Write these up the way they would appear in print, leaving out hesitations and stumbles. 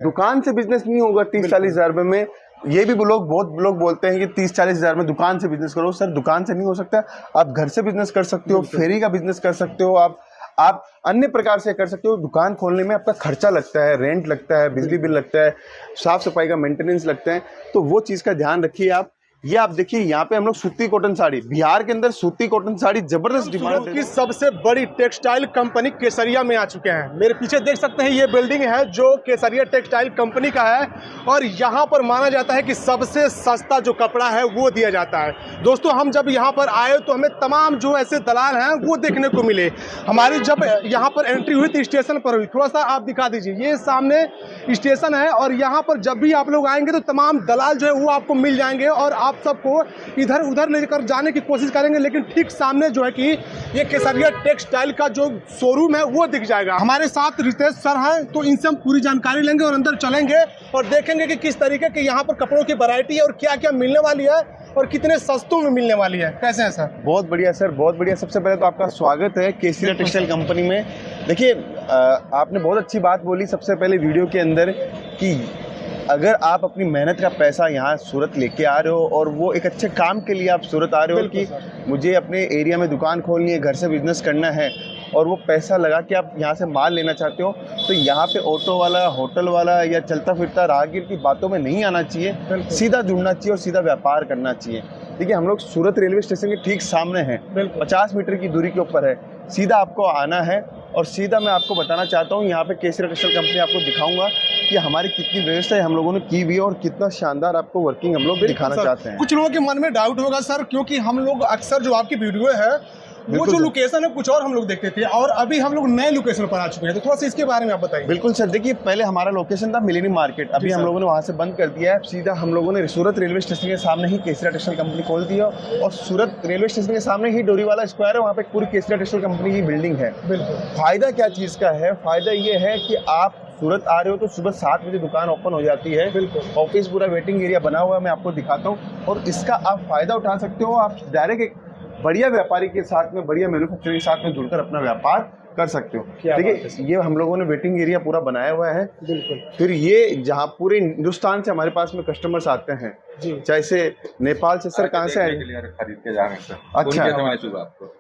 दुकान से बिजनेस नहीं होगा 30-40 हजार रुपए में। ये भी बहुत लोग बोलते हैं कि 30-40 हजार में दुकान से बिजनेस करो। सर दुकान से नहीं हो सकता, आप घर से बिजनेस कर सकते हो, फेरी का बिजनेस कर सकते हो, आप अन्य प्रकार से कर सकते हो। दुकान खोलने में आपका खर्चा लगता है, रेंट लगता है, बिजली बिल लगता है, साफ सफाई का मेंटेनेंस लगता है, तो वो चीज का ध्यान रखिए आप। ये आप देखिए यहाँ पे हम लोग सूती कॉटन साड़ी, बिहार के अंदर सूती कॉटन साड़ी जबरदस्त डिमांड की सबसे बड़ी टेक्सटाइल कंपनी केसरिया में आ चुके हैं। मेरे पीछे देख सकते हैं ये बिल्डिंग है जो केसरिया टेक्सटाइल कंपनी का है और यहाँ पर माना जाता है कि सबसे सस्ता जो कपड़ा है वो दिया जाता है। दोस्तों हम जब यहाँ पर आए तो हमें तमाम जो ऐसे दलाल हैं वो देखने को मिले। हमारी जब यहाँ पर एंट्री हुई थी स्टेशन पर हुई, थोड़ा सा आप दिखा दीजिए, ये सामने स्टेशन है और यहाँ पर जब भी आप लोग आएंगे तो तमाम दलाल जो है वो आपको मिल जाएंगे और आप सबको इधर उधर लेकर जाने की कोशिश करेंगे, लेकिन ठीक सामने जो है कि ये केसरिया टेक्सटाइल का जो शोरूम है वो दिख जाएगा। हमारे साथ रितेश सर हैं, तो इनसे हम पूरी जानकारी लेंगे और अंदर चलेंगे और देखेंगे कि किस तरीके के यहाँ पर कपड़ों की वैरायटी है और क्या क्या मिलने वाली है और कितने सस्तों में मिलने वाली है। कैसे हैं सर? बहुत बढ़िया सर, बहुत बढ़िया। सबसे पहले तो आपका स्वागत है केसरिया टेक्सटाइल कंपनी में। देखिए आपने बहुत अच्छी बात बोली सबसे पहले वीडियो के अंदर कि अगर आप अपनी मेहनत का पैसा यहाँ सूरत लेके आ रहे हो और वो एक अच्छे काम के लिए आप सूरत आ रहे हो कि मुझे अपने एरिया में दुकान खोलनी है, घर से बिजनेस करना है और वो पैसा लगा के आप यहाँ से माल लेना चाहते हो, तो यहाँ पे ऑटो वाला, होटल वाला या चलता फिरता राहगीर की बातों में नहीं आना चाहिए, सीधा जुड़ना चाहिए और सीधा व्यापार करना चाहिए। देखिए हम लोग सूरत रेलवे स्टेशन के ठीक सामने हैं, 50 मीटर की दूरी के ऊपर है। सीधा आपको आना है और सीधा मैं आपको बताना चाहता हूँ यहाँ पे केसरिया टेक्सटाइल कंपनी आपको दिखाऊंगा कि हमारी कितनी व्यवस्था हम लोगों ने की हुई है और कितना शानदार आपको वर्किंग हम लोग दिखाना चाहते हैं। कुछ लोगों के मन में डाउट होगा सर, क्योंकि हम लोग अक्सर जो आपकी वीडियो है वो जो लोकेशन है कुछ और हम लोग देखते थे और अभी हम लोग नए लोकेशन पर आ चुके हैं, तो थोड़ा सा इसके बारे में आप बताइए। बिल्कुल सर, देखिए पहले हमारा लोकेशन था मिलेनियम मार्केट, अभी हम लोगों ने वहाँ से बंद कर दिया है। सीधा हम लोगों ने सूरत रेलवे स्टेशन के सामने ही केसरिया टेक्सटाइल कंपनी खोल दी है और सूरत रेलवे स्टेशन के सामने ही डोरीवाला स्क्वायर है, वहाँ पे पूरी केसरिया टेक्सटाइल कंपनी की बिल्डिंग है। फायदा क्या चीज़ का है? फायदा ये है कि आप सूरत आ रहे हो तो सुबह 7 बजे दुकान ओपन हो जाती है, ऑफिस पूरा वेटिंग एरिया बना हुआ है, मैं आपको दिखाता हूँ और इसका आप फायदा उठा सकते हो। आप डायरेक्ट एक बढ़िया व्यापारी के साथ में, बढ़िया मैन्युफैक्चरिंग के साथ में जुड़कर अपना व्यापार कर सकते हो। देखिए ये हम लोगों ने वेटिंग एरिया पूरा बनाया हुआ है। फिर ये जहाँ पूरे हिंदुस्तान से हमारे पास में कस्टमर्स आते हैं, चाहे से नेपाल से। सर कहाँ से आए? खरीद के जा रहे हैं।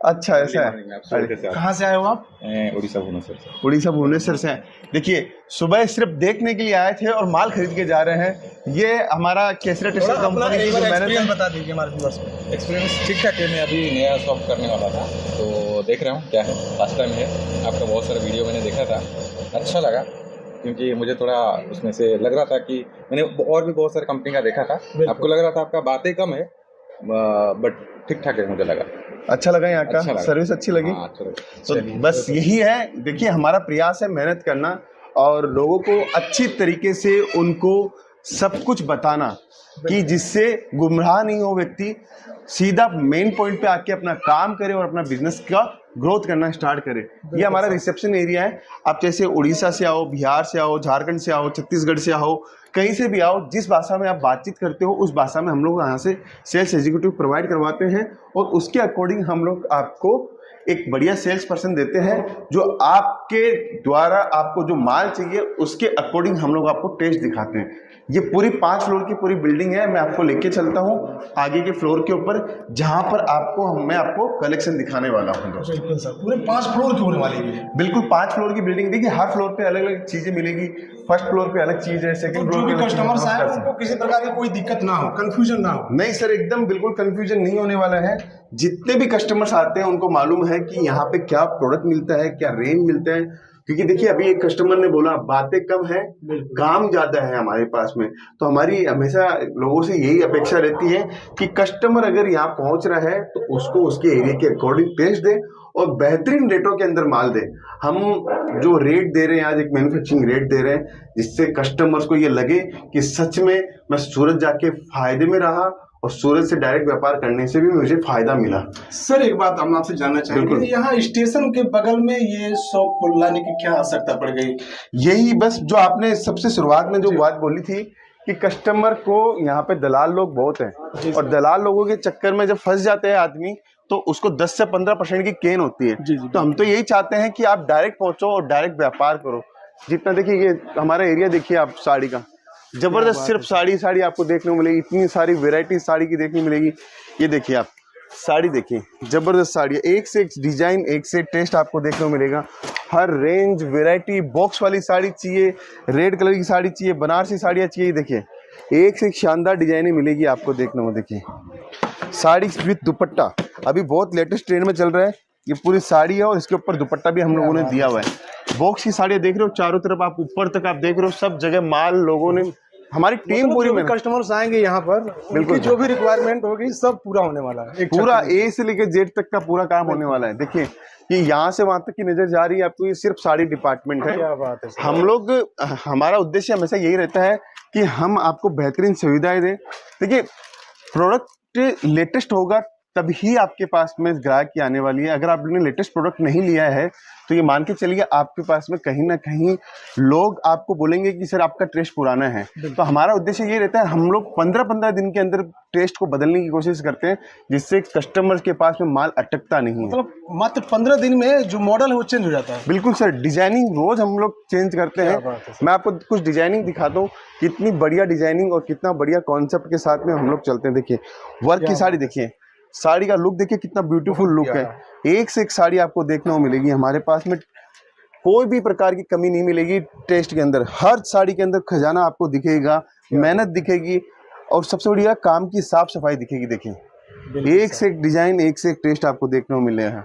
अच्छा ऐसा है। कहाँ से आए हो आप? उड़ीसा भुवनेश्वर से। उड़ीसा भुवनेश्वर से। देखिए सुबह सिर्फ देखने के लिए आए थे और माल खरीद के जा रहे हैं। ये हमारा केसरिया टेक्सटाइल कंपनी की जो मैंने बता दीजिए हमारे व्यूअर्स को। एक्सपीरियंस ठीक ठाक है। मैं अभी नया शॉप करने वाला था तो देख रहा हूँ क्या है, फर्स्ट टाइम है। आपका बहुत सारा वीडियो मैंने देखा था, अच्छा लगा क्योंकि मुझे थोड़ा उसमें से लग रहा था कि मैंने और भी बहुत सारे कंपनी का देखा था, आपको लग रहा था आपका बातें कम है बट ठीक ठाक है। मुझे लगा अच्छा लगा, यहाँ का सर्विस अच्छी लगी। तो बस यही है, देखिए हमारा प्रयास है मेहनत करना और लोगों को अच्छी तरीके से उनको सब कुछ बताना कि जिससे गुमराह नहीं हो व्यक्ति, सीधा मेन पॉइंट पे आके अपना काम करे और अपना बिजनेस का ग्रोथ करना स्टार्ट करे। ये हमारा रिसेप्शन एरिया है। आप जैसे उड़ीसा से आओ, बिहार से आओ, झारखंड से आओ, छत्तीसगढ़ से आओ, कहीं से भी आओ, जिस भाषा में आप बातचीत करते हो उस भाषा में हम लोग यहाँ से सेल्स एग्जीक्यूटिव प्रोवाइड करवाते हैं और उसके अकॉर्डिंग हम लोग आपको एक बढ़िया सेल्स पर्सन देते हैं जो आपके द्वारा आपको जो माल चाहिए उसके अकॉर्डिंग हम लोग आपको टेस्ट दिखाते हैं। ये पूरी 5 फ्लोर की पूरी बिल्डिंग है। मैं आपको लेके चलता हूँ आगे के फ्लोर के ऊपर जहाँ पर मैं आपको कलेक्शन दिखाने वाला हूँ दोस्तों। बिल्कुल सर, पूरे 5 फ्लोर की होने वाली है। बिल्कुल 5 फ्लोर की बिल्डिंग। देखिए हर फ्लोर पे अलग अलग चीजें मिलेगी। फर्स्ट फ्लोर पे अलग चीज है, सेकंड फ्लोर पे कस्टमर्स आए उनको किसी प्रकार की कोई दिक्कत ना हो, कंफ्यूजन ना हो। नहीं सर, एकदम बिल्कुल कंफ्यूजन नहीं होने वाला है। जितने भी कस्टमर्स आते हैं उनको मालूम है कि यहाँ पे क्या प्रोडक्ट मिलता है, क्या रेंज मिलता है। क्योंकि देखिए अभी एक कस्टमर ने बोला बातें कम है, काम ज्यादा है हमारे पास में। तो हमारी हमेशा लोगों से यही अपेक्षा रहती है कि कस्टमर अगर यहाँ पहुंच रहा है तो उसको उसके एरिया के अकॉर्डिंग टेस्ट दे और बेहतरीन रेटों के अंदर माल दे। हम जो रेट दे रहे हैं आज एक मैन्युफैक्चरिंग रेट दे रहे हैं जिससे कस्टमर्स को ये लगे कि सच में मैं सूरत जाके फायदे में रहा और सूरत से डायरेक्ट व्यापार करने से भी मुझे फायदा मिला। सर एक बात हम आपसे जानना चाहेंगे, यहाँ स्टेशन के बगल में ये शॉप लाने की क्या आवश्यकता पड़ गई? यही बस जो आपने सबसे शुरुआत में जो बात बोली थी कि कस्टमर को यहाँ पे दलाल लोग बहुत हैं और दलाल लोगों के चक्कर में जब फंस जाते हैं आदमी तो उसको 10 से 15% की केन होती है। तो हम तो यही चाहते हैं कि आप डायरेक्ट पहुंचो और डायरेक्ट व्यापार करो। जितना देखिए ये हमारा एरिया देखिए आप साड़ी का, जबरदस्त सिर्फ साड़ी आपको देखने को मिलेगी। इतनी सारी वेराइटी साड़ी की देखने मिलेगी। ये देखिए आप साड़ी देखिए, जबरदस्त साड़ी है, एक से एक डिजाइन, एक से एक टेस्ट आपको देखने को मिलेगा। हर रेंज वेराइटी, बॉक्स वाली साड़ी चाहिए, रेड कलर की साड़ी चाहिए, बनारसी साड़ियाँ चाहिए, देखिए एक से एक शानदार डिजाइनें मिलेगी आपको देखने को। देखिए साड़ी विथ दुपट्टा अभी बहुत लेटेस्ट ट्रेंड में चल रहा है। ये पूरी साड़ी है और इसके ऊपर दुपट्टा भी हम लोगों ने दिया हुआ है। बॉक्स की साड़ियाँ देख रहे हो, चारों तरफ आप ऊपर तक आप देख रहे हो, सब जगह माल लोगों ने, हमारी टीम पूरी में, कस्टमर्स आएंगे यहाँ पर, बिल्कुल जो भी रिक्वायरमेंट होगी सब पूरा होने वाला है। पूरा ए से लेकर जेड तक का पूरा काम होने वाला है। देखिए कि यहाँ से वहां तक की नजर जा रही है आपको, ये सिर्फ साड़ी डिपार्टमेंट है। क्या बात है। हम लोग, हमारा उद्देश्य हमेशा यही रहता है कि हम आपको बेहतरीन सुविधाएं दें। देखिए प्रोडक्ट लेटेस्ट होगा तभी आपके पास में ग्राहक की आने वाली है। अगर आपने लेटेस्ट प्रोडक्ट नहीं लिया है तो ये मान के चलिए आपके पास में कहीं ना कहीं लोग आपको बोलेंगे कि सर आपका टेस्ट पुराना है। तो हमारा उद्देश्य ये रहता है, हम लोग 15-15 दिन के अंदर टेस्ट को बदलने की कोशिश करते हैं, जिससे कस्टमर के पास में माल अटकता नहीं है। मतलब मात्र 15 दिन में जो मॉडल है वो चेंज हो जाता है। बिल्कुल सर, डिजाइनिंग रोज हम लोग चेंज करते हैं। मैं आपको कुछ डिजाइनिंग दिखाता हूँ, कितनी बढ़िया डिजाइनिंग और कितना बढ़िया कॉन्सेप्ट के साथ में हम लोग चलते हैं। देखिए वर्क की साड़ी देखिए, साड़ी का लुक देखिए कितना ब्यूटीफुल लुक है। एक से एक साड़ी आपको देखने को मिलेगी हमारे पास में, कोई भी प्रकार की कमी नहीं मिलेगी टेस्ट के अंदर। हर साड़ी के अंदर खजाना आपको दिखेगा, मेहनत दिखेगी और सबसे बढ़िया काम की साफ सफाई दिखेगी। देखिए एक से एक डिजाइन, एक से एक टेस्ट आपको देखने को मिलेगा।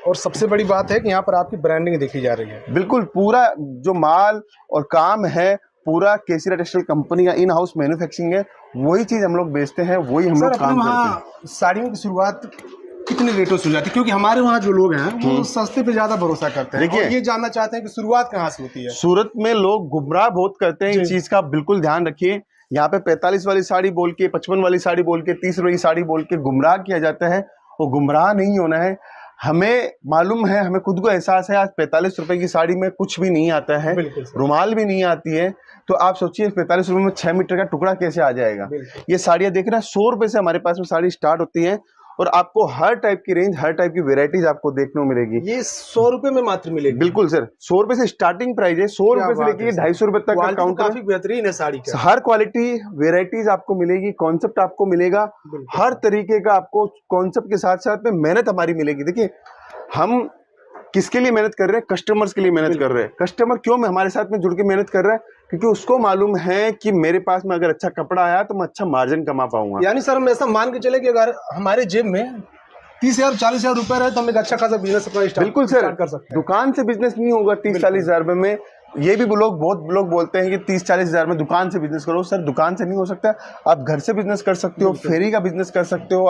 और सबसे बड़ी बात है कि यहाँ पर आपकी ब्रांडिंग देखी जा रही है। बिल्कुल, पूरा जो माल और काम है पूरा केसरिया टेक्सटाइल कंपनी का इन हाउस मैन्युफैक्चरिंग है, वही चीज हम लोग बेचते हैं, वही हम लोग काम करते हैं। साड़ियों की शुरुआत कितने रेटों से हो जाती है? क्योंकि हमारे वहाँ जो लोग हैं वो सस्ते पे ज्यादा भरोसा करते हैं। देखिए ये जानना चाहते हैं कि शुरुआत कहाँ से होती है। सूरत में लोग गुमराह बहुत करते हैं, इस चीज का बिल्कुल ध्यान रखिए। यहाँ पे 45 वाली साड़ी बोल के, 55 वाली साड़ी बोल के, 30 रुपए की साड़ी बोल के गुमराह किया जाता है। वो गुमराह नहीं होना है। हमें मालूम है, हमें खुद को एहसास है, आज 45 रुपए की साड़ी में कुछ भी नहीं आता है, रुमाल भी नहीं आती है। तो आप सोचिए 45 रुपए में 6 मीटर का टुकड़ा कैसे आ जाएगा। ये साड़ियाँ देख रहे हैं, 100 रुपए से हमारे पास में साड़ी स्टार्ट होती है और आपको हर टाइप की रेंज, हर टाइप की वेराइटीज आपको देखने को मिलेगी। ये 100 रुपए में मात्र मिलेगी? बिल्कुल सर, 100 रुपए से स्टार्टिंग प्राइस है। 100 रुपए से लेके 250 रुपए तक का काउंटर। काफी बेहतरीन है साड़ी का। हर क्वालिटी वेराइटीज आपको मिलेगी, कॉन्सेप्ट आपको मिलेगा, हर तरीके का आपको कॉन्सेप्ट के साथ साथ में मेहनत हमारी मिलेगी। देखिए हम किसके लिए मेहनत कर रहे हैं? कस्टमर्स के लिए मेहनत कर रहे हैं। कस्टमर क्यों में हमारे साथ में जुड़ के मेहनत कर रहा है? क्योंकि उसको मालूम है कि मेरे पास में अगर अच्छा कपड़ा आया तो मैं अच्छा मार्जिन कमा पाऊंगा। यानी सर हम ऐसा मान के चले कि अगर हमारे जेब में 30,000 40,000 रुपए रहे तो हम एक अच्छा खासा बिजनेस अपना स्टार्ट बिल्कुल सर कर सकते हैं। दुकान से बिजनेस नहीं होगा 30-40 हजार रुपए में। ये भी बहुत लोग बोलते हैं कि 30-40 हजार में दुकान से बिजनेस करो। सर दुकान से नहीं हो सकता, आप घर से बिजनेस कर सकते हो, फेरी का बिजनेस कर सकते हो,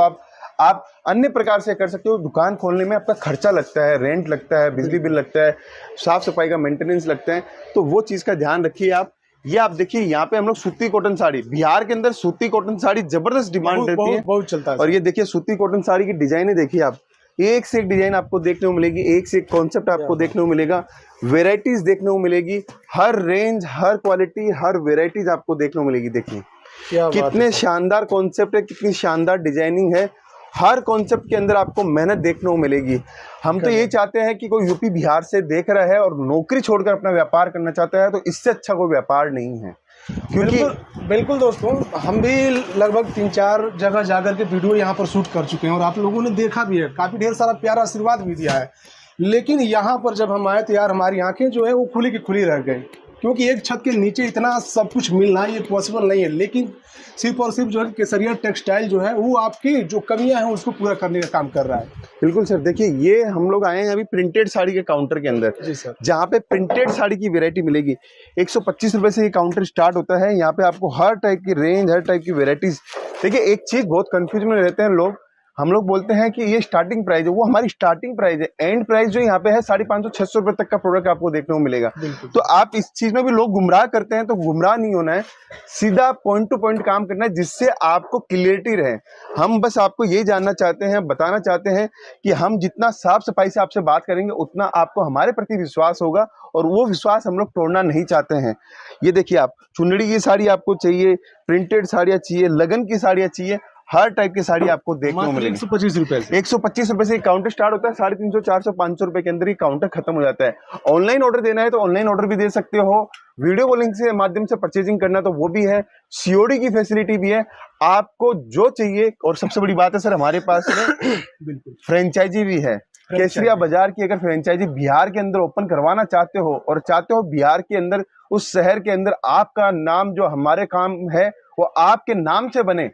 आप अन्य प्रकार से कर सकते हो। दुकान खोलने में आपका खर्चा लगता है, रेंट लगता है, बिजली बिल लगता है, साफ सफाई का मेंटेनेंस लगता है, तो वो चीज़ का ध्यान रखिए आप। ये आप देखिए यहाँ पे हम लोग सूती कॉटन साड़ी, बिहार के अंदर सूती कॉटन साड़ी जबरदस्त डिमांड रहती है, बहुत चलता है। और ये देखिए सूती कॉटन साड़ी की डिजाइने देखिए आप, एक से एक डिजाइन आपको देखने को मिलेगी, एक से एक कॉन्सेप्ट आपको देखने को मिलेगा, वेराइटीज देखने को मिलेगी, हर रेंज, हर क्वालिटी, हर वेराइटीज आपको देखने को मिलेगी। देखिए कितने शानदार कॉन्सेप्ट है, कितनी शानदार डिजाइनिंग है, हर कॉन्सेप्ट के अंदर आपको मेहनत देखने को मिलेगी। हम तो ये चाहते हैं कि कोई यूपी बिहार से देख रहा है और नौकरी छोड़कर अपना व्यापार करना चाहता है तो इससे अच्छा कोई व्यापार नहीं है। क्योंकि बिल्कुल दोस्तों, हम भी लगभग 3-4 जगह जाकर के वीडियो यहाँ पर शूट कर चुके हैं और आप लोगों ने देखा भी है, काफी ढेर सारा प्यारा आशीर्वाद भी दिया है। लेकिन यहाँ पर जब हम आए तो यार हमारी आंखें जो है वो खुली की खुली रह गई, क्योंकि एक छत के नीचे इतना सब कुछ मिलना ये पॉसिबल नहीं है। लेकिन सिर्फ और सिर्फ जो है केसरिया टेक्सटाइल जो है वो आपकी जो कमियां हैं उसको पूरा करने का काम कर रहा है। बिल्कुल सर, देखिए ये हम लोग आए हैं अभी प्रिंटेड साड़ी के काउंटर के अंदर। जी सर। जहाँ पे प्रिंटेड साड़ी की वैरायटी मिलेगी। 125 रुपए से ये काउंटर स्टार्ट होता है। यहाँ पे आपको हर टाइप की रेंज, हर टाइप की वेराइटीज। देखिए एक चीज बहुत कंफ्यूज में रहते हैं लोग, हम लोग बोलते हैं कि ये स्टार्टिंग प्राइस है, वो हमारी स्टार्टिंग प्राइस है। एंड प्राइस जो यहाँ पे है 550-600 रुपए तक का प्रोडक्ट आपको देखने को मिलेगा। तो आप इस चीज में भी लोग गुमराह करते हैं, तो गुमराह नहीं होना है, सीधा पॉइंट टू पॉइंट काम करना है जिससे आपको क्लियरिटी रहे। हम बस आपको ये जानना चाहते हैं, बताना चाहते हैं कि हम जितना साफ सफाई से आपसे बात करेंगे उतना आपको हमारे प्रति विश्वास होगा, और वो विश्वास हम लोग तोड़ना नहीं चाहते हैं। ये देखिए आप, चुनरी की साड़ी आपको चाहिए, प्रिंटेड साड़ियाँ चाहिए, लगन की साड़ियाँ चाहिए, हर टाइप की साड़ी आपको देखने को मिलेगी। 125 रुपए से 125 रुपए से काउंटर स्टार्ट होता है। 350, 400, 500 रुपए के अंदर ही काउंटर खत्म हो जाता है। ऑनलाइन ऑर्डर देना है तो ऑनलाइन ऑर्डर भी दे सकते हो, वीडियो कॉलिंग से माध्यम से परचेजिंग करना तो वो भी है, सीओडी की फैसिलिटी भी है, आपको जो चाहिए। और सबसे बड़ी बात है सर, हमारे पास में फ्रेंचाइजी भी है। केसरिया बाजार की अगर फ्रेंचाइजी बिहार के अंदर ओपन करवाना चाहते हो और चाहते हो बिहार के अंदर, उस शहर के अंदर आपका नाम जो हमारे काम है वो आपके नाम से बने,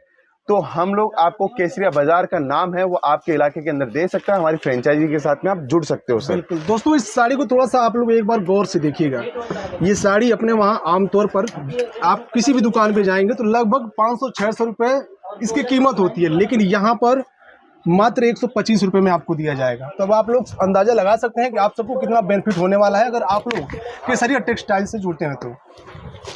तो हम लोग आपको केसरिया बाजार का नाम है वो आपके इलाके के अंदर दे सकता है। हमारी फ्रेंचाइजी के साथ में आप जुड़ सकते हो सर। बिल्कुल दोस्तों, इस साड़ी को थोड़ा सा आप लोग एक बार गौर से देखिएगा। ये साड़ी अपने वहाँ आमतौर पर आप किसी भी दुकान पे जाएंगे तो लगभग 500-600 रुपए इसकी कीमत होती है, लेकिन यहाँ पर मात्र 125 रुपए में आपको दिया जाएगा। तो अब आप लोग अंदाजा लगा सकते हैं कि आप सबको कितना बेनिफिट होने वाला है अगर आप लोग केसरिया टेक्सटाइल से जुड़ते हैं। तो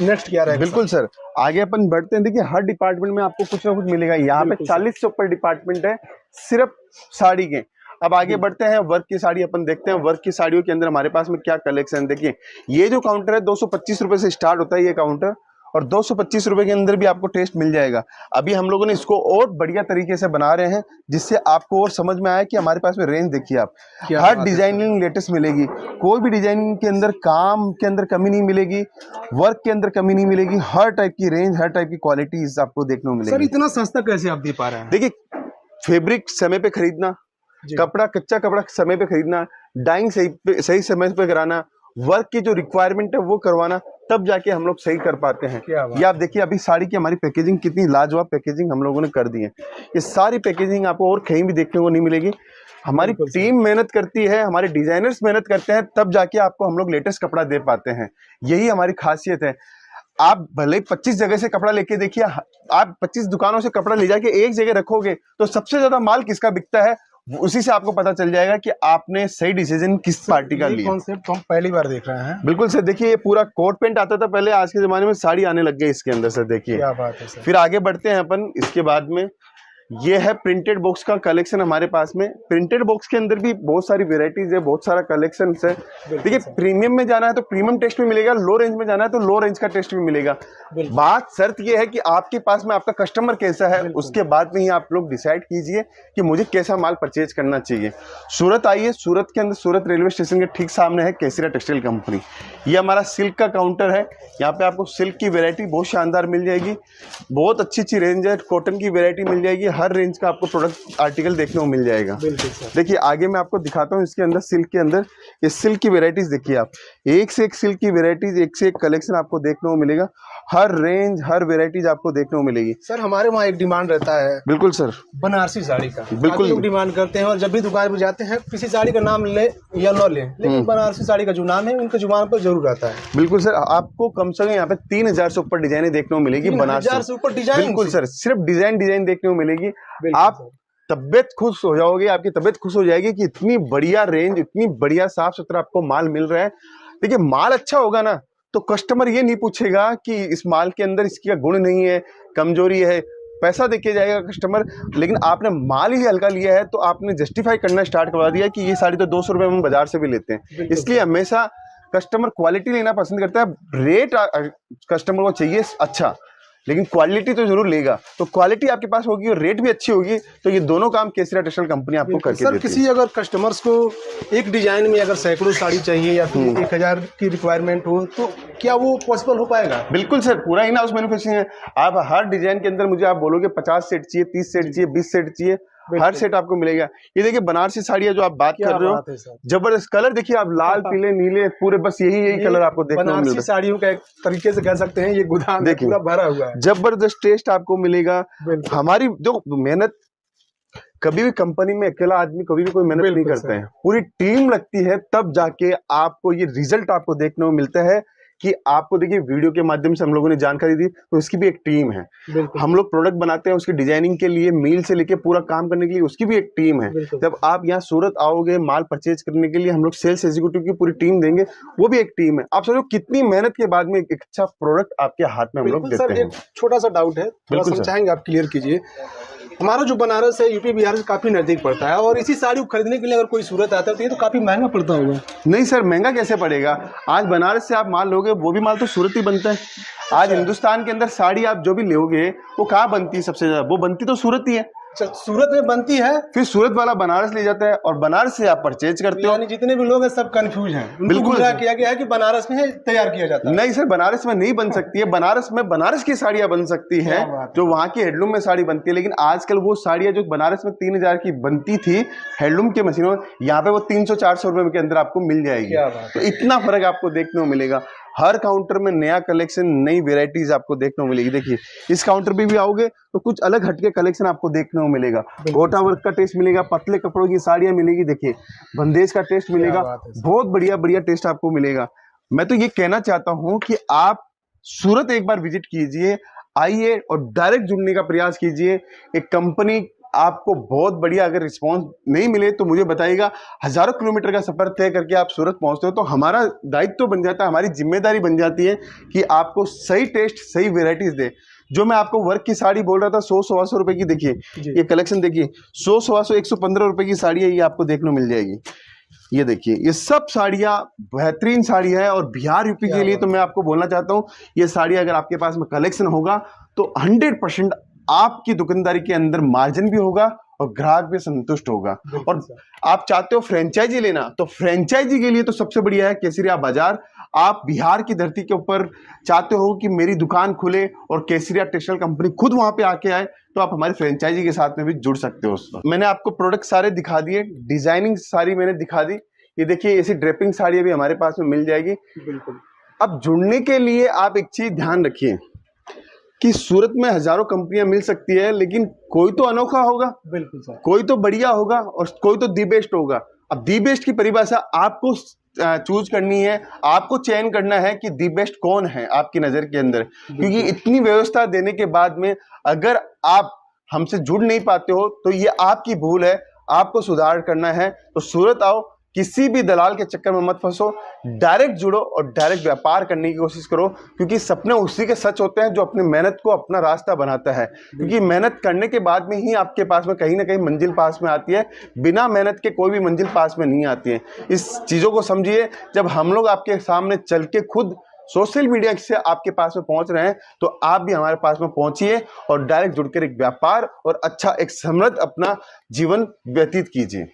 नेक्स्ट क्या रहेगा? बिल्कुल सर, आगे अपन बढ़ते हैं। देखिए हर डिपार्टमेंट में आपको कुछ ना कुछ मिलेगा। यहाँ पे 40 से ऊपर डिपार्टमेंट है सिर्फ साड़ी के। अब आगे बढ़ते हैं, वर्क की साड़ी अपन देखते हैं। वर्क की साड़ियों के अंदर हमारे पास में क्या कलेक्शन। देखिए ये जो काउंटर है 225 रुपए से स्टार्ट होता है ये काउंटर, और 225 रुपए के अंदर भी आपको टेस्ट मिल जाएगा। अभी हम लोगों ने इसको और बढ़िया तरीके से बना रहे हैं जिससे आपको और समझ में आया कि हमारे पास में रेंज देखिए आप, हर डिजाइनिंग लेटेस्ट मिलेगी। कोई भी डिजाइनिंग के अंदर काम के अंदर कमी नहीं मिलेगी, वर्क के अंदर कमी नहीं मिलेगी। हर टाइप की रेंज, हर टाइप की क्वालिटीज आपको देखने को मिलेगी। सर इतना सस्ता कैसे आप दे पा रहे हैं? देखिए फैब्रिक समय पे खरीदना, कपड़ा कच्चा कपड़ा समय पे खरीदना, डाइंग सही समय पे कराना, वर्क की जो रिक्वायरमेंट है वो करवाना, तब जाके हम लोग सही कर पाते हैं। ये आप देखिए अभी साड़ी की हमारी पैकेजिंग कितनी लाजवाब पैकेजिंग हम लोगों ने कर दी है। ये सारी पैकेजिंग आपको और कहीं भी देखने को नहीं मिलेगी। हमारी टीम मेहनत करती है, हमारे डिजाइनर्स मेहनत करते हैं, तब जाके आपको हम लोग लेटेस्ट कपड़ा दे पाते हैं। यही हमारी खासियत है। आप भले 25 जगह से कपड़ा लेके देखिए, आप 25 दुकानों से कपड़ा ले जाके एक जगह रखोगे तो सबसे ज्यादा माल किसका बिकता है, उसी से आपको पता चल जाएगा कि आपने सही डिसीजन किस पार्टी का लिया। कॉन्सेप्ट हम पहली बार देख रहे हैं। बिल्कुल सर, देखिए ये पूरा कोट पेंट आता था पहले, आज के जमाने में साड़ी आने लग गई इसके अंदर सर। देखिए क्या बात है सर। फिर आगे बढ़ते हैं अपन। इसके बाद में ये है प्रिंटेड बॉक्स का कलेक्शन हमारे पास में। प्रिंटेड बॉक्स के अंदर भी बहुत सारी वेराइटीज है, बहुत सारा कलेक्शन है। देखिए प्रीमियम में जाना है तो प्रीमियम टेस्ट भी मिलेगा, लो रेंज में जाना है तो लो रेंज का टेस्ट भी मिलेगा। बात शर्त ये है कि आपके पास में आपका कस्टमर कैसा है, उसके बाद में ही आप लोग डिसाइड कीजिए कि मुझे कैसा माल परचेज करना चाहिए। सूरत आइए, सूरत के अंदर सूरत रेलवे स्टेशन के ठीक सामने है केसरिया टेक्सटाइल कंपनी। ये हमारा सिल्क का काउंटर है। यहाँ पे आपको सिल्क की वेरायटी बहुत शानदार मिल जाएगी, बहुत अच्छी अच्छी रेंज है। कॉटन की वेरायटी मिल जाएगी, हर रेंज का आपको प्रोडक्ट आर्टिकल देखने को मिल जाएगा। देखिए आगे मैं आपको दिखाता हूँ इसके अंदर सिल्क के अंदर ये सिल्क की वेराइटीज देखिए आप, एक से एक सिल्क की वेराइटीज, एक से एक कलेक्शन आपको देखने को मिलेगा। हर रेंज हर वेराइटीज आपको देखने को मिलेगी। सर हमारे वहाँ एक डिमांड रहता है। बिल्कुल सर, बनारसी साड़ी का बिल्कुल लोग डिमांड करते हैं, और जब भी दुकान पर जाते हैं किसी साड़ी का नाम ले या न ले, लेकिन बनारसी साड़ी का जो नाम है उनके जुबान पर जरूर आता है। बिल्कुल सर, आपको कम से कम यहाँ पे 3000 से ऊपर डिजाइने देखने को मिलेगी बनारसी से ऊपर डिजाइन। बिल्कुल सर, सिर्फ डिजाइन देखने को मिलेगी। आप तबियत खुश हो जाओगे, आपकी तबियत खुश हो जाएगी कि इतनी बढ़िया रेंज, इतनी बढ़िया साफ सुथरा आपको माल मिल रहा है। देखिए माल अच्छा होगा ना तो कस्टमर ये नहीं पूछेगा कि इस माल के अंदर इसका गुण नहीं है, कमजोरी है, पैसा देके जाएगा कस्टमर। लेकिन आपने माल ही हल्का लिया है तो आपने जस्टिफाई करना स्टार्ट करवा दिया कि ये साड़ी तो 200 रुपये हम बाजार से भी लेते हैं। इसलिए हमेशा कस्टमर क्वालिटी लेना पसंद करता है। रेट कस्टमर को चाहिए अच्छा, लेकिन क्वालिटी तो जरूर लेगा। तो क्वालिटी आपके पास होगी और रेट भी अच्छी होगी, तो ये दोनों काम केसरिया टेक्सटाइल कंपनी आपको करके देती है। किसी अगर कस्टमर्स को एक डिजाइन में अगर सैकड़ों साड़ी चाहिए या फिर 1000 की रिक्वायरमेंट हो तो क्या वो पॉसिबल हो पाएगा? बिल्कुल सर, पूरा इन हाउस मैन्युफैक्चरिंग है। आप हर डिजाइन के अंदर मुझे आप बोलोगे 50 सेट चाहिए, 30 सेट चाहिए, 20 सेट चाहिए, हर सेट आपको मिलेगा। ये देखिए बनारसी साड़ी है जो आप बात कर रहे हो, जबरदस्त कलर देखिए आप, लाल पीले नीले पूरे, बस यही कलर आपको देखने को मिलेगा। साड़ियों का एक तरीके से कह सकते हैं ये गोदाम देखिए पूरा भरा हुआ है, जबरदस्त टेस्ट आपको मिलेगा। हमारी जो मेहनत, कभी भी कंपनी में अकेला आदमी कभी भी कोई मेहनत नहीं करते हैं, पूरी टीम लगती है, तब जाके आपको ये रिजल्ट आपको देखने को मिलता है कि आपको देखिए वीडियो के माध्यम से हम लोगों ने जानकारी दी, तो इसकी भी एक टीम है। हम लोग प्रोडक्ट बनाते हैं उसकी डिजाइनिंग के लिए, मील से लेके पूरा काम करने के लिए उसकी भी एक टीम है। जब आप यहाँ सूरत आओगे माल परचेज करने के लिए, हम लोग सेल्स एग्जीक्यूटिव की पूरी टीम देंगे, वो भी एक टीम है। आप सोचो कितनी मेहनत के बाद में एक अच्छा प्रोडक्ट आपके हाथ में हम लोग देते हैं। छोटा सा डाउट है, थोड़ा समझाएंगे आप, क्लियर कीजिए। हमारा जो बनारस है यूपी बिहार से काफ़ी नज़दीक पड़ता है, और इसी साड़ी को खरीदने के लिए अगर कोई सूरत आता है तो ये तो काफ़ी महंगा पड़ता होगा। नहीं सर, महंगा कैसे पड़ेगा? आज बनारस से आप माल लोगे, वो भी माल तो सूरत ही बनता है। आज हिंदुस्तान के अंदर साड़ी आप जो भी लोगे वो कहाँ बनती है सबसे ज्यादा? वो बनती तो सूरत ही है। सूरत में बनती है, फिर सूरत वाला बनारस ले जाता है और बनारस से आप परचेज करते हो। यानी जितने भी लोग हैं सब कंफ्यूज हैं। बिल्कुल किया गया है कि बनारस में तैयार किया जाता है। नहीं सर, बनारस में नहीं बन सकती है। बनारस में बनारस की साड़ियां बन सकती हैं जो वहाँ की हेडलूम में साड़ी बनती है, लेकिन आजकल वो साड़ियां जो बनारस में 3000 की बनती थी हेडलूम के मशीनों में, यहाँ पे वो 300-400 रुपए के अंदर आपको मिल जाएगी। तो इतना फर्क आपको देखने को मिलेगा। हर काउंटर में नया कलेक्शन, नई वेराइटीज आपको देखने को मिलेगी। देखिए इस काउंटर पे भी आओगे तो कुछ अलग हटके कलेक्शन आपको देखने को मिलेगा। गोटा वर्क का टेस्ट मिलेगा, पतले कपड़ों की साड़ियां मिलेगी, देखिए बंदेज का टेस्ट मिलेगा, बहुत बढ़िया बढ़िया टेस्ट आपको मिलेगा। मैं तो ये कहना चाहता हूँ कि आप सूरत एक बार विजिट कीजिए, आइए और डायरेक्ट जुड़ने का प्रयास कीजिए। एक कंपनी आपको बहुत बढ़िया, अगर रिस्पांस नहीं मिले तो मुझे बताइएगा। हजारों किलोमीटर का सफर तय करके आप सूरत पहुंचते हो तो हमारा दायित्व बन जाता है, हमारी जिम्मेदारी बन जाती है कि आपको सही टेस्ट, सही वेराइटीज दे। जो मैं आपको वर्क की साड़ी बोल रहा था 100-125 रुपए की, देखिए ये कलेक्शन देखिए 100-125 115 रुपए की साड़ी है, ये आपको देखने को मिल जाएगी। ये देखिए ये सब साड़ियाँ बेहतरीन साड़ी है। और बिहार यूपी के लिए तो मैं आपको बोलना चाहता हूँ, ये साड़ी अगर आपके पास में कलेक्शन होगा तो 100% आपकी दुकानदारी के अंदर मार्जिन भी होगा और ग्राहक भी संतुष्ट होगा। और आप चाहते हो फ्रेंचाइजी लेना, तो फ्रेंचाइजी के लिए तो सबसे बढ़िया है केसरिया बाजार। आप बिहार की धरती के ऊपर चाहते हो कि मेरी दुकान खुले और केसरिया टेक्सटाइल कंपनी खुद वहां पे आके आए, तो आप हमारी फ्रेंचाइजी के साथ में भी जुड़ सकते हो। मैंने आपको प्रोडक्ट सारे दिखा दिए, डिजाइनिंग सारी मैंने दिखा दी। ये देखिए ऐसी ड्रेपिंग साड़ी भी हमारे पास में मिल जाएगी। बिल्कुल। अब जुड़ने के लिए आप एक चीज ध्यान रखिए कि सूरत में हजारों कंपनियां मिल सकती है, लेकिन कोई तो अनोखा होगा। बिल्कुल सर। कोई तो बढ़िया होगा और कोई तो दी बेस्ट होगा। अब दी बेस्ट की परिभाषा आपको चूज करनी है, आपको चयन करना है कि दी बेस्ट कौन है आपकी नजर के अंदर। क्योंकि इतनी व्यवस्था देने के बाद में अगर आप हमसे जुड़ नहीं पाते हो तो ये आपकी भूल है, आपको सुधार करना है। तो सूरत आओ, किसी भी दलाल के चक्कर में मत फंसो, डायरेक्ट जुड़ो और डायरेक्ट व्यापार करने की कोशिश करो। क्योंकि सपने उसी के सच होते हैं जो अपनी मेहनत को अपना रास्ता बनाता है। क्योंकि मेहनत करने के बाद में ही आपके पास में कहीं ना कहीं मंजिल पास में आती है, बिना मेहनत के कोई भी मंजिल पास में नहीं आती है। इस चीज़ों को समझिए। जब हम लोग आपके सामने चल के खुद सोशल मीडिया से आपके पास में पहुंच रहे हैं, तो आप भी हमारे पास में पहुंचिए और डायरेक्ट जुड़कर एक व्यापार और अच्छा एक समृद्ध अपना जीवन व्यतीत कीजिए।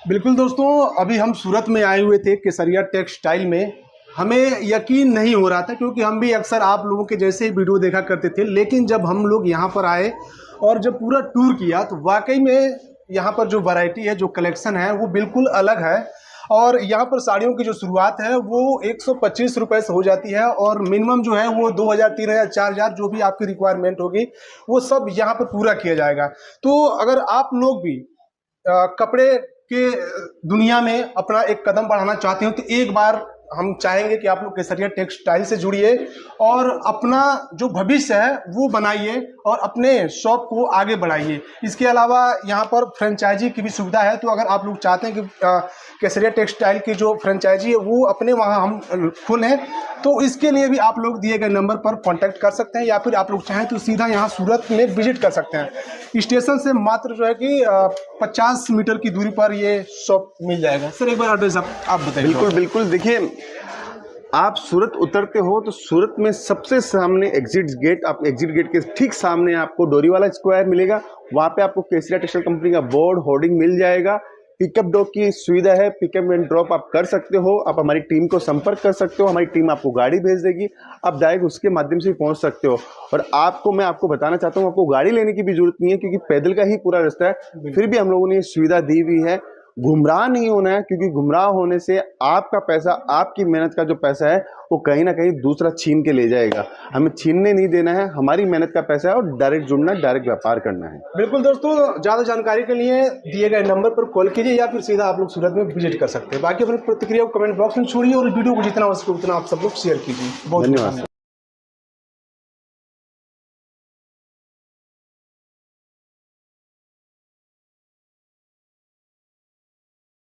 बिल्कुल दोस्तों, अभी हम सूरत में आए हुए थे केसरिया टेक्सटाइल में। हमें यकीन नहीं हो रहा था क्योंकि हम भी अक्सर आप लोगों के जैसे ही वीडियो देखा करते थे, लेकिन जब हम लोग यहाँ पर आए और जब पूरा टूर किया तो वाकई में यहाँ पर जो वैरायटी है, जो कलेक्शन है वो बिल्कुल अलग है। और यहाँ पर साड़ियों की जो शुरुआत है वो 125 रुपये से हो जाती है और मिनिमम जो है वो 2000, 3000, 4000 जो भी आपकी रिक्वायरमेंट होगी वो सब यहाँ पर पूरा किया जाएगा। तो अगर आप लोग भी कपड़े के दुनिया में अपना एक कदम बढ़ाना चाहते हो तो एक बार हम चाहेंगे कि आप लोग केसरिया टेक्सटाइल से जुड़िए और अपना जो भविष्य है वो बनाइए और अपने शॉप को आगे बढ़ाइए। इसके अलावा यहाँ पर फ्रेंचाइजी की भी सुविधा है। तो अगर आप लोग चाहते हैं कि केसरिया टेक्सटाइल की जो फ्रेंचाइजी है वो अपने वहाँ हम खोलें, तो इसके लिए भी आप लोग दिए गए नंबर पर कांटेक्ट कर सकते हैं, या फिर आप लोग चाहें तो सीधा यहाँ सूरत में विजिट कर सकते हैं। स्टेशन से मात्र जो है कि 50 मीटर की दूरी पर ये शॉप मिल जाएगा। सर एक बार एड्रेस आप बताइए। बिल्कुल बिल्कुल, देखिए आप सूरत उतरते हो तो सूरत में सबसे सामने एग्जिट गेट, आप एग्जिट गेट के ठीक सामने आपको डोरीवाला स्क्वायर मिलेगा। वहाँ पे आपको केसरिया टेक्सटाइल कंपनी का बोर्ड होर्डिंग मिल जाएगा। पिकअप ड्रॉप की सुविधा है, पिकअप एंड ड्रॉप आप कर सकते हो। आप हमारी टीम को संपर्क कर सकते हो, हमारी टीम आपको गाड़ी भेज देगी, आप डायरेक्ट उसके माध्यम से पहुंच सकते हो। और मैं आपको बताना चाहता हूँ, आपको गाड़ी लेने की भी जरूरत नहीं है क्योंकि पैदल का ही पूरा रास्ता है। फिर भी हम लोगों ने ये सुविधा दी हुई है। गुमराह नहीं होना है, क्योंकि गुमराह होने से आपका पैसा, आपकी मेहनत का जो पैसा है वो कहीं ना कहीं दूसरा छीन के ले जाएगा। हमें छीनने नहीं देना है, हमारी मेहनत का पैसा है और डायरेक्ट जुड़ना, डायरेक्ट व्यापार करना है। बिल्कुल दोस्तों, ज़्यादा जानकारी के लिए दिए गए नंबर पर कॉल कीजिए या फिर सीधा आप लोग सूरत में विजिट कर सकते हैं। बाकी अपनी प्रतिक्रिया को कमेंट बॉक्स में छोड़िए और वीडियो को जितना हो सके उतना आप सब लोग शेयर कीजिए। बहुत धन्यवाद।